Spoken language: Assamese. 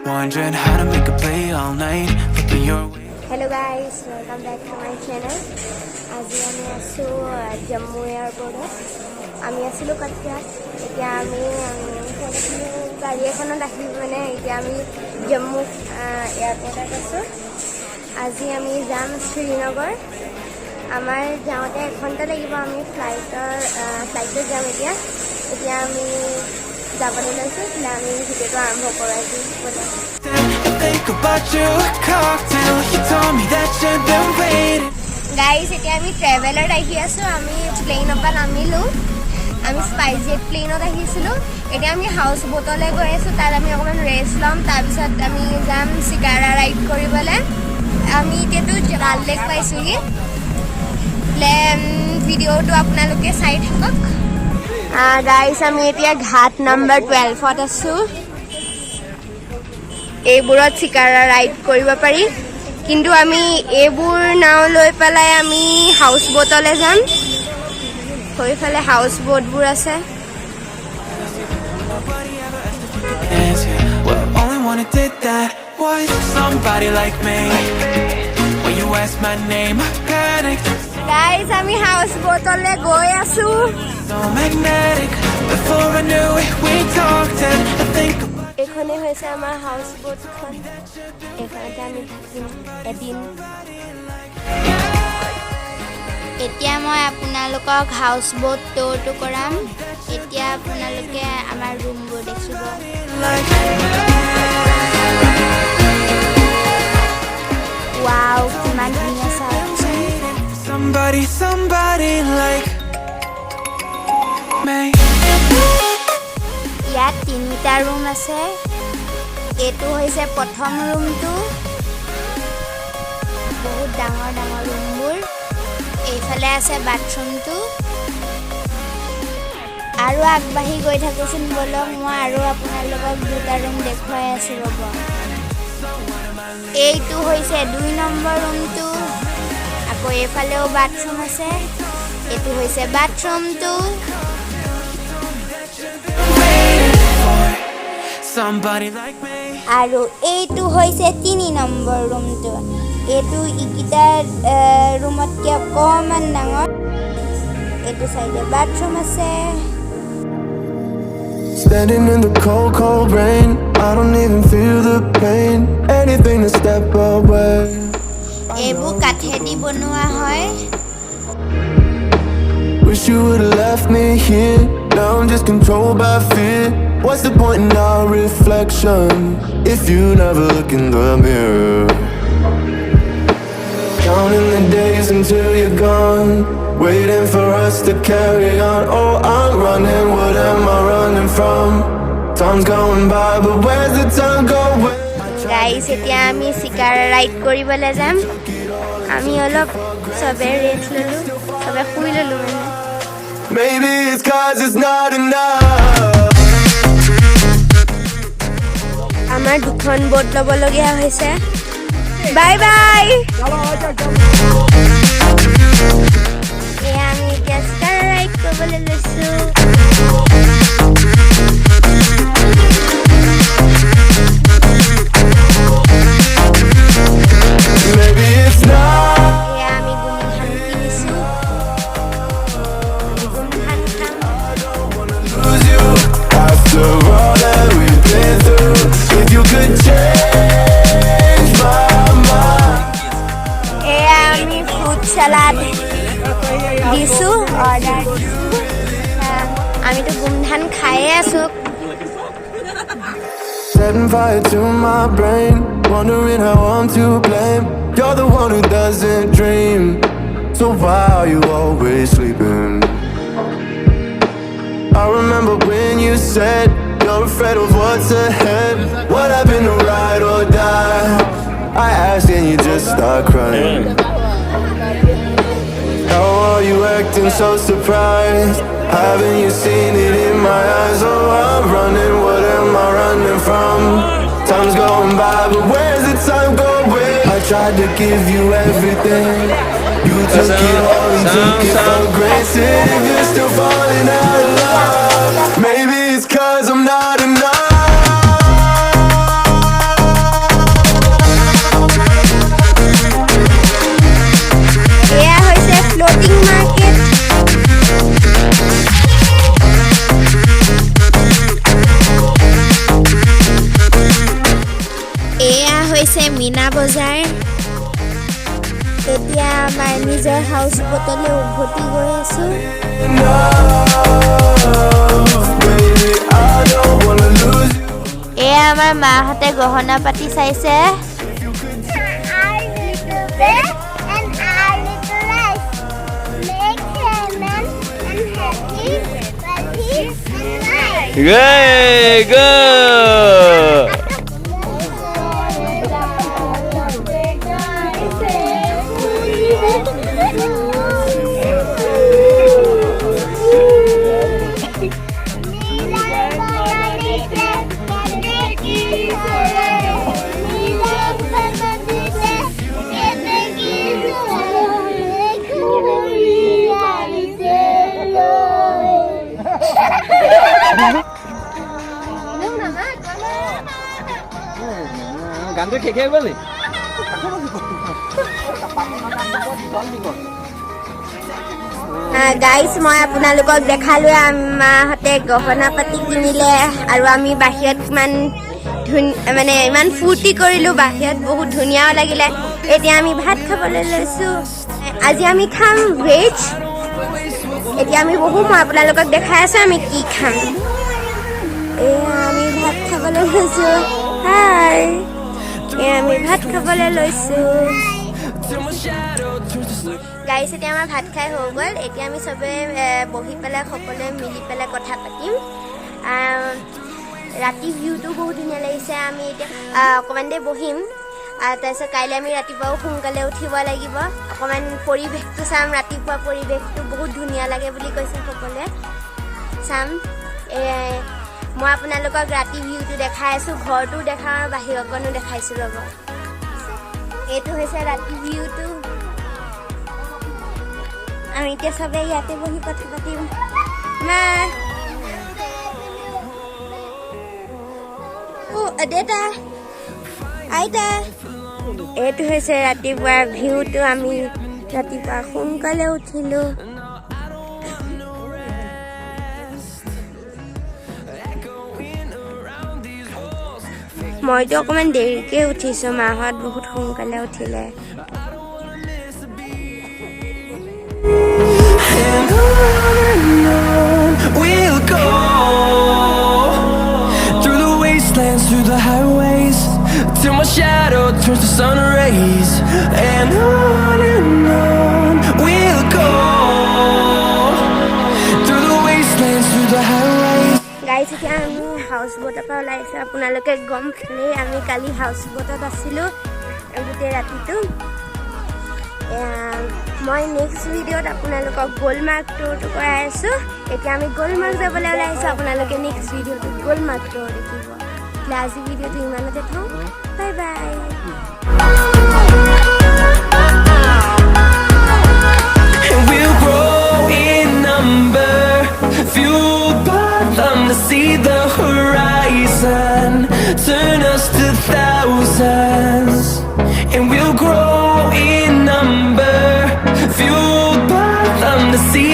Wondering how to make a play all night. Looking your way. Hello guys, welcome back to my channel. আজি আমি আছো জম্মু এয়াৰপৰ্টত। আমি আছিলো কাটকিয়াত। এতিয়া আমি গাড়ী এখনত আহি মানে এতিয়া আমি জম্মু এয়াৰপৰ্টত আছো। আজি আমি যাম শ্ৰীনগৰ। আমাৰ যাওঁতে 1 ঘণ্টা লাগিব। আমি ফ্লাইটত যাম এতিয়া। এতিয়া আমি যাবলৈ লৈছো। আমি ভিডিঅ'টো আৰম্ভ কৰাইছো। গাইজ এতিয়া আমি ট্ৰেভেলাৰত আহি আছো। আমি প্লেনৰ পৰা নামিলো। আমি স্পাইজেট প্লেনত আহিছিলো। এতিয়া আমি হাউচ বোটলৈ গৈ আছো। তাত আমি অকণমান ৰেষ্ট ল'ম। তাৰপিছত আমি যাম শিকাৰা ৰাইড কৰিবলৈ। আমি এতিয়াতো ডাল লেক পাইছোঁহি। ভিডিঅ'টো আপোনালোকে চাই থাকক। গাইজ আমি এতিয়া ঘাট নম্বৰ 12ত আছো। এইবোৰত শিকাৰা ৰাইড কৰিব পাৰি, কিন্তু আমি এইবোৰ নাও লৈ পেলাই আমি হাউচ বোটলৈ যাম। সেইফালে হাউচ বোটবোৰ আছে। গাইজ আমি হাউচ বোটলৈ গৈ আছো। এইখনে হৈছে আমাৰ হাউচ বোটখন। এইখনতে আমি থাকিম এদিন। এতিয়া মই আপোনালোকক হাউচ বোট টুৰটো কৰাম। এতিয়া আপোনালোকে আমাৰ ৰুমবোৰ দেখিব। ৱাও, কিমান ধুনীয়া চাওকচোন। ইয়াত 3টা ৰুম আছে। এইটো হৈছে প্ৰথম ৰুমটো। বহুত ডাঙৰ ডাঙৰ ৰুমবোৰ। এইফালে আছে বাথৰুমটো। আৰু আগবাঢ়ি গৈ থাকোঁচোন ব'লক, মই আৰু আপোনালোকক 2টা ৰুম দেখুৱাই আছোঁ ৰ'ব। এইটো হৈছে 2 নম্বৰ ৰুমটো। আকৌ এইফালেও বাথৰুম আছে। এইটো হৈছে বাথৰুমটো। আৰু এইটো হৈছে 3 নম্বৰ ৰুমটো। এইটো ইকেইটা ৰুমতকৈ অকণমান ডাঙৰ। এইটো চাইডে বাথৰুম আছে। Standing in the cold, cold rain, I don't even feel the pain. Anything to step away. এইবোৰ কাঠেদি বনোৱা হয়। Wish you would've left me here. Now I'm just controlled by fear. What's the point in our reflection if you never look in the mirror? Counting the days until you're gone, waiting for us to carry on. Oh, I'm running, what am I running from? Time's going by, but where's the time going? Guys এতিয়া আমি শিকাৰা ৰাইড কৰিবলৈ যাম। আমি অলপ চবে ৰেষ্ট ল'লো, চবে শুই ল'লো মানে। Maybe it's 'cause it's not enough. আমাৰ 2খন বোট ল'বলগীয়া হৈছে। Bye bye. এয়া আমি এতিয়া শিকাৰা ৰাইড কৰিবলৈ লৈছোঁ। Maybe it's not. এয়া আমি গুমধান কিনিছোঁ। গুমধান খাম। Lose you after all that we've been through. If you could change my mind. এয়া আমি ফ্ৰুট চালাড দিছোঁ, অৰ্ডাৰ দিছোঁ। আমিতো গুমধান খায়ে আছোঁ। Setting fire to my brain, wondering how I'm to blame. You're the one who doesn't dream, so why are you always sleeping? I remember when you said you're afraid of what's ahead. What happened to ride or die? I asked and you just start crying. How are you acting so surprised? Haven't you seen it in my eyes? Oh, I'm running, what am I running from? Time's going by, but where's the time going? I tried to give you everything. You took it all and took it for granted. If you're still falling out of love, maybe it's 'cause I'm not enough. হাউচ বটলৈ উভতি গৈ আছোঁ। Baby, I don't wanna lose you. এয়া আমাৰ মাহঁতে গহনা পাতি চাইছে। Hey, go! গানটো শেষে গ'ল নি? গাইজ মই আপোনালোকক দেখালোঁ মাহঁতে গহনা পাতি কিনিলে আৰু আমি বাহিৰত ইমান ফূৰ্তি কৰিলোঁ, বাহিৰত বহুত ধুনীয়াও লাগিলে। এতিয়া আমি ভাত খাবলৈ লৈছোঁ। আজি আমি খাম ভেজ। এতিয়া আমি বহোঁ, মই আপোনালোকক দেখাই আছোঁ আমি কি খাম। এয়া আমি ভাত খাবলৈ লৈছোঁ। হাই, আমি ভাত খাবলৈ লৈছোঁ। গাইজ এতিয়া আমাৰ ভাত খাই হৈ গ'ল। এতিয়া আমি চবে বহি পেলাই সকলোৱে মিলি পেলাই কথা পাতিম। ৰাতি ভিউটো বহুত ধুনীয়া লাগিছে। আমি এতিয়া অকণমান দেৰি বহিম। তাৰপিছত কাইলৈ আমি ৰাতিপুৱাও সোনকালে উঠিব লাগিব। অকণমান পৰিৱেশটো চাম। ৰাতিপুৱা পৰিৱেশটো বহুত ধুনীয়া লাগে বুলি কৈছে সকলোৱে। চাম। মই আপোনালোকক ৰাতি ভিউটো দেখাই আছোঁ, ঘৰটো দেখাওঁ আৰু বাহিৰকণো দেখাইছোঁ ৰ'ব। এইটো হৈছে ৰাতি ভিউটো। আমি এতিয়া চবেই ইয়াতে বহি কথা পাতিম। দেউতা, আইতা, এইটো হৈছে ৰাতিপুৱাৰ ভিউটো। আমি ৰাতিপুৱা সোনকালে উঠিলোঁ। মইতো অকণমান দেৰিকে উঠিছোঁ, মাহঁত বহুত সোনকালে উঠিলে। And on we'll go, through the wastelands, through the highways, till my shadow turns to sun rays. And on we'll go, through the wastelands, through the highways. Guys এতিয়া আমি হাউচ বটৰ পৰা ওলাইছোঁ। আপোনালোকে গম পালেই আমি কালি হাউচ বটত আছিলোঁ গোটেই ৰাতিটো। মই নেক্সট ভিডিঅ'ত আপোনালোকক গুলমাৰ্গ টুৰটো কৰাই আছোঁ। এতিয়া আমি গুলমাৰ্গ যাবলৈ ওলাইছোঁ। আপোনালোকে নেক্সট ভিডিঅ'টো গুলমাৰ্গ টুৰ দেখিব। আজি ভিডিঅ'টো ইমানতে থওঁ। Bye bye. And we'll grow in number, fueled by them to see the horizon, turn us to thousands. And we'll grow in number, fueled by them to see